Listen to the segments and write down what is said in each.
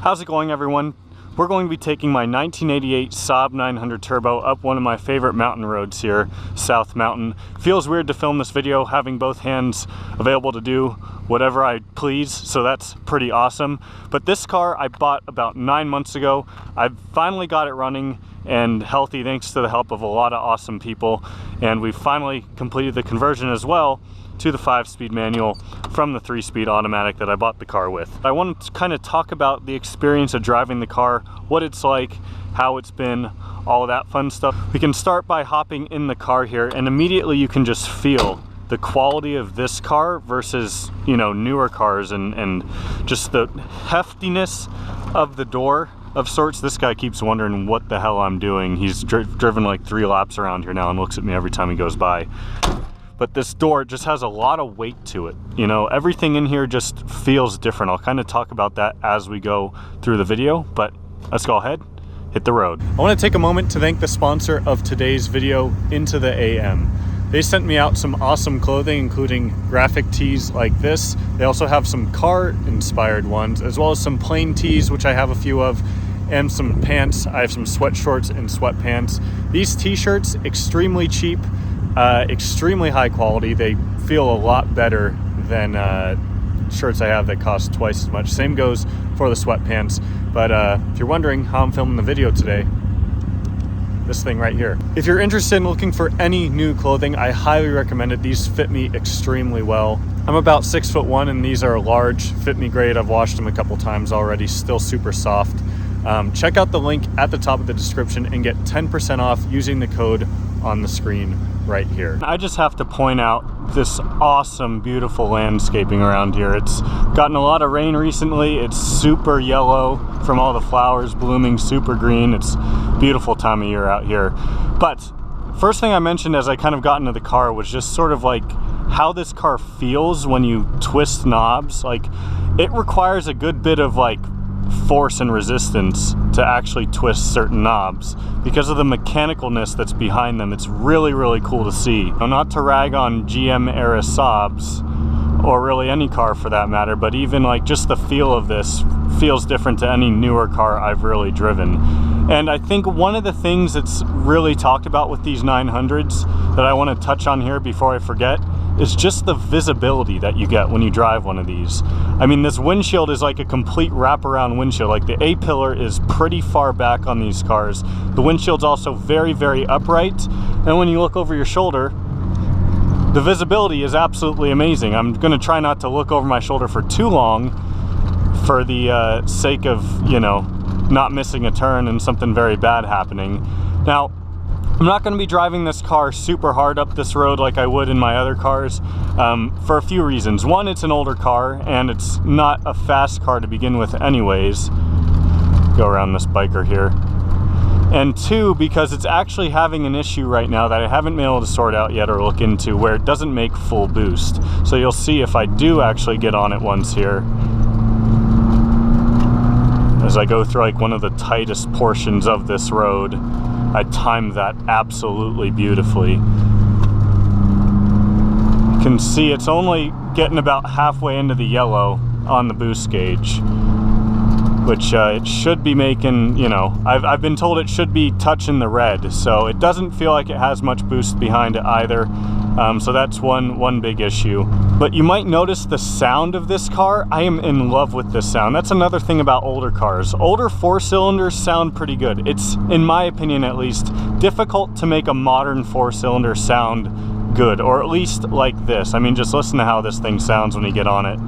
How's it going, everyone? We're going to be taking my 1988 Saab 900 Turbo up one of my favorite mountain roads here, South Mountain. Feels weird to film this video having both hands available to do whatever I please, so that's pretty awesome. But this car I bought about 9 months ago. I finally got it running and healthy thanks to the help of a lot of awesome people, and we finally completed the conversion as well to the 5-speed manual from the 3-speed automatic that I bought the car with. I wanted to kind of talk about the experience of driving the car, what it's like, how it's been, all of that fun stuff. We can start by hopping in the car here, and immediately you can just feel the quality of this car versus, you know, newer cars, and just the heftiness of the door of sorts. This guy keeps wondering what the hell I'm doing. He's driven like 3 laps around here now and looks at me every time he goes by. But this door just has a lot of weight to it. You know, everything in here just feels different. I'll kind of talk about that as we go through the video, but let's go ahead, hit the road. I want to take a moment to thank the sponsor of today's video, Into the AM. They sent me out some awesome clothing, including graphic tees like this. They also have some car-inspired ones, as well as some plain tees, which I have a few of, and some pants. I have some sweatshorts and sweatpants. These t-shirts, extremely cheap, extremely high quality. They feel a lot better than shirts I have that cost twice as much. Same goes for the sweatpants. But if you're wondering how I'm filming the video today, this thing right here. If you're interested in looking for any new clothing, I highly recommend it. These fit me extremely well. I'm about 6'1", and these are large, fit me great. I've washed them a couple times already, still super soft. Check out the link at the top of the description and get 10% off using the code on the screen right here. I just have to point out this awesome, beautiful landscaping around here. It's gotten a lot of rain recently. It's super yellow from all the flowers blooming, super green. It's a beautiful time of year out here. But first thing I mentioned as I kind of got into the car was just sort of like how this car feels when you twist knobs. Like, it requires a good bit of like force and resistance to actually twist certain knobs because of the mechanicalness that's behind them. It's really, really cool to see. Now, not to rag on GM era Saabs, or really any car for that matter, but even like just the feel of this feels different to any newer car I've really driven. And I think one of the things that's really talked about with these 900s that I want to touch on here before I forget is just the visibility that you get when you drive one of these. I mean, this windshield is like a complete wraparound windshield. Like, the A-pillar is pretty far back on these cars. The windshield's also very, very upright. And when you look over your shoulder, the visibility is absolutely amazing. I'm gonna try not to look over my shoulder for too long for the sake of, you know, not missing a turn and something very bad happening. Now, I'm not going to be driving this car super hard up this road like I would in my other cars for a few reasons. One, it's an older car and it's not a fast car to begin with anyways. Go around this biker here. And two, because it's actually having an issue right now that I haven't been able to sort out yet or look into, where it doesn't make full boost. So you'll see if I do actually get on it once here, as I go through like one of the tightest portions of this road. I timed that absolutely beautifully. You can see it's only getting about halfway into the yellow on the boost gauge, which it should be making, you know, I've been told it should be touching the red, so it doesn't feel like it has much boost behind it either. So that's one big issue. But you might notice the sound of this car. I am in love with this sound. That's another thing about older cars. Older 4-cylinders sound pretty good. It's, in my opinion at least, difficult to make a modern 4-cylinder sound good, or at least like this. I mean, just listen to how this thing sounds when you get on it.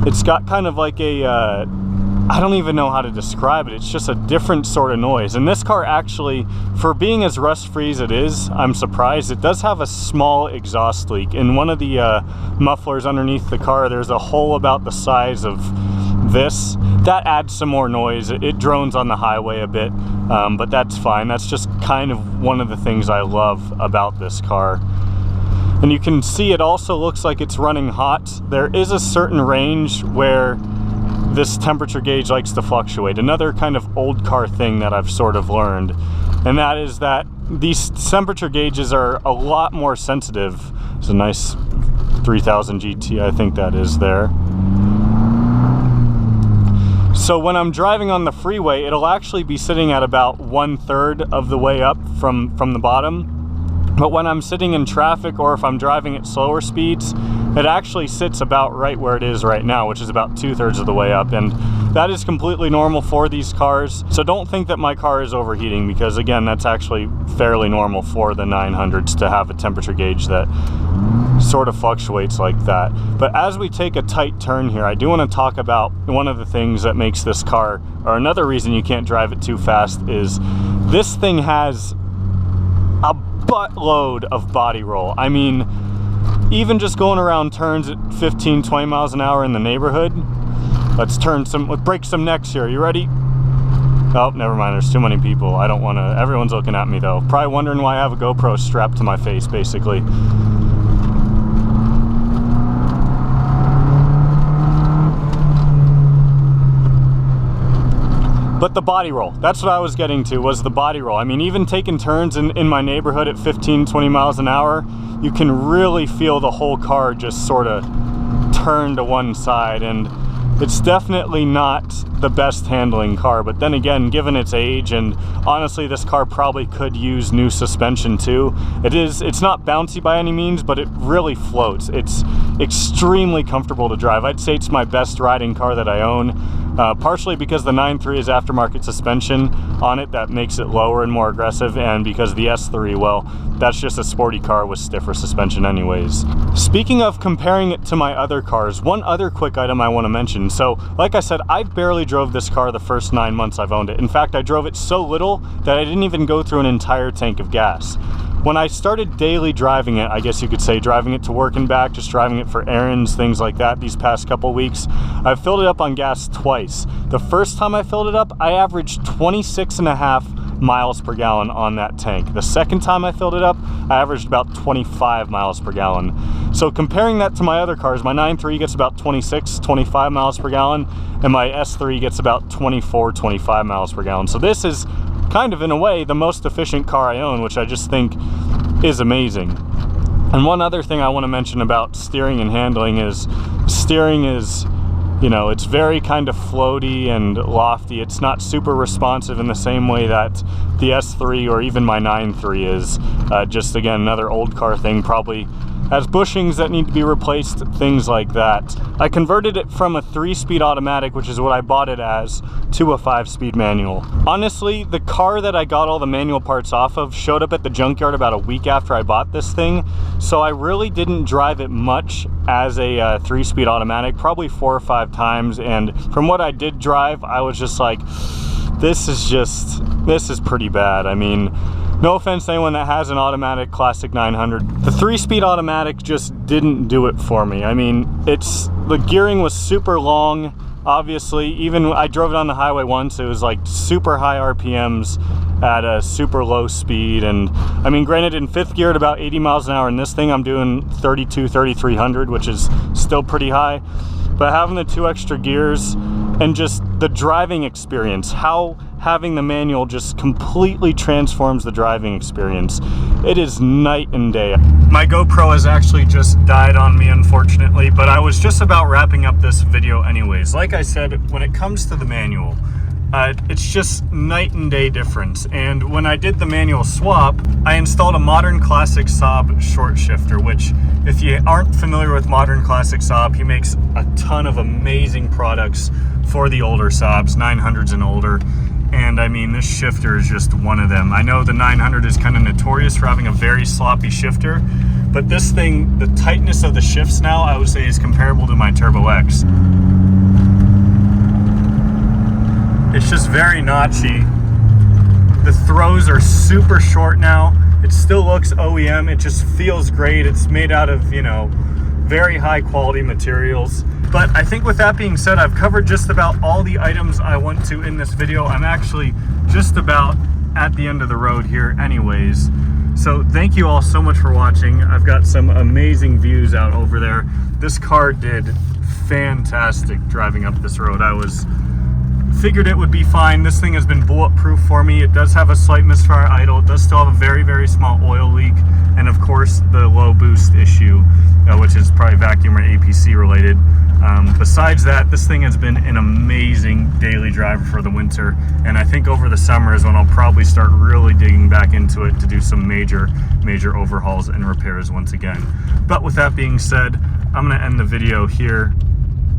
It's got kind of like a, I don't even know how to describe it. It's just a different sort of noise. And this car actually, for being as rust-free as it is, I'm surprised. It does have a small exhaust leak. In one of the mufflers underneath the car, there's a hole about the size of this. That adds some more noise. It drones on the highway a bit, but that's fine. That's just kind of one of the things I love about this car. And you can see it also looks like it's running hot. There is a certain range where this temperature gauge likes to fluctuate. Another kind of old car thing that I've sort of learned, and that is that these temperature gauges are a lot more sensitive. There's a nice 3000 GT, I think that is there. So when I'm driving on the freeway, it'll actually be sitting at about 1/3 of the way up from the bottom. But when I'm sitting in traffic, or if I'm driving at slower speeds, it actually sits about right where it is right now, which is about 2/3 of the way up. And that is completely normal for these cars. So don't think that my car is overheating, because again, that's actually fairly normal for the 900s to have a temperature gauge that sort of fluctuates like that. But as we take a tight turn here, I do want to talk about one of the things that makes this car, or another reason you can't drive it too fast, is this thing has a buttload of body roll. I mean, even just going around turns at 15-20 miles an hour in the neighborhood. Let's break some necks here. You ready? Oh, never mind, there's too many people. I don't want to, everyone's looking at me though. Probably wondering why I have a GoPro strapped to my face, basically. But the body roll, that's what I was getting to, was the body roll. I mean, even taking turns in my neighborhood at 15-20 miles an hour, you can really feel the whole car just sort of turn to one side. And it's definitely not the best handling car, but then again, given its age, and honestly this car probably could use new suspension too. It's not bouncy by any means, but it really floats. It's extremely comfortable to drive. I'd say it's my best riding car that I own, partially because the 9.3 is aftermarket suspension on it that makes it lower and more aggressive, and because the S3, well, that's just a sporty car with stiffer suspension anyways. Speaking of comparing it to my other cars, one other quick item I want to mention. So like I said, I barely drove this car the first 9 months I've owned it. In fact, I drove it so little that I didn't even go through an entire tank of gas. When I started daily driving it, I guess you could say driving it to work and back, just driving it for errands, things like that, these past couple weeks, I've filled it up on gas twice. The first time I filled it up, I averaged 26.5 miles per gallon on that tank. The second time I filled it up, I averaged about 25 miles per gallon. So comparing that to my other cars, my 9.3 gets about 26-25 miles per gallon, and my S3 gets about 24-25 miles per gallon. So this is kind of, in a way, the most efficient car I own, which I just think is amazing. And one other thing I want to mention about steering and handling is, steering is, you know, it's very kind of floaty and lofty. It's not super responsive in the same way that the S3 or even my 9.3 is. Just again, another old car thing, probably has bushings that need to be replaced, things like that. I converted it from a 3-speed automatic, which is what I bought it as, to a 5-speed manual. Honestly, the car that I got all the manual parts off of showed up at the junkyard about a week after I bought this thing, so I really didn't drive it much as a 3-speed automatic, probably 4 or 5 times, and from what I did drive, I was just like, this is pretty bad. I mean, no offense to anyone that has an automatic classic 900. The 3-speed automatic just didn't do it for me. I mean, the gearing was super long, obviously. Even I drove it on the highway once, it was like super high RPMs at a super low speed. And I mean, granted, in 5th gear at about 80 miles an hour in this thing, I'm doing 3,300, which is still pretty high. But having the 2 extra gears and just the driving experience, how having the manual just completely transforms the driving experience. It is night and day. My GoPro has actually just died on me, unfortunately, but I was just about wrapping up this video anyways. Like I said, when it comes to the manual, it's just night and day difference. And when I did the manual swap, I installed a modern classic Saab short shifter, which, if you aren't familiar with modern classic Saab, he makes a ton of amazing products for the older Saabs, 900s and older. And I mean, this shifter is just one of them. I know the 900 is kind of notorious for having a very sloppy shifter, but this thing, the tightness of the shifts now, I would say is comparable to my Turbo X. It's just very notchy. The throws are super short now. It still looks OEM. It just feels great. It's made out of, you know, very high quality materials. But I think with that being said, I've covered just about all the items I want to in this video. I'm actually just about at the end of the road here anyways. So thank you all so much for watching. I've got some amazing views out over there. This car did fantastic driving up this road. I was figured it would be fine. This thing has been bulletproof for me. It does have a slight misfire idle. It does still have a very, very small oil leak. And of course, the low boost issue, which is probably vacuum or APC related. Besides that, this thing has been an amazing daily driver for the winter. And I think over the summer is when I'll probably start really digging back into it to do some major overhauls and repairs once again. But with that being said, I'm gonna end the video here.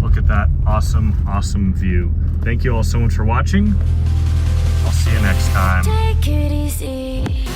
Look at that awesome view. Thank you all so much for watching. I'll see you next time. Take it easy.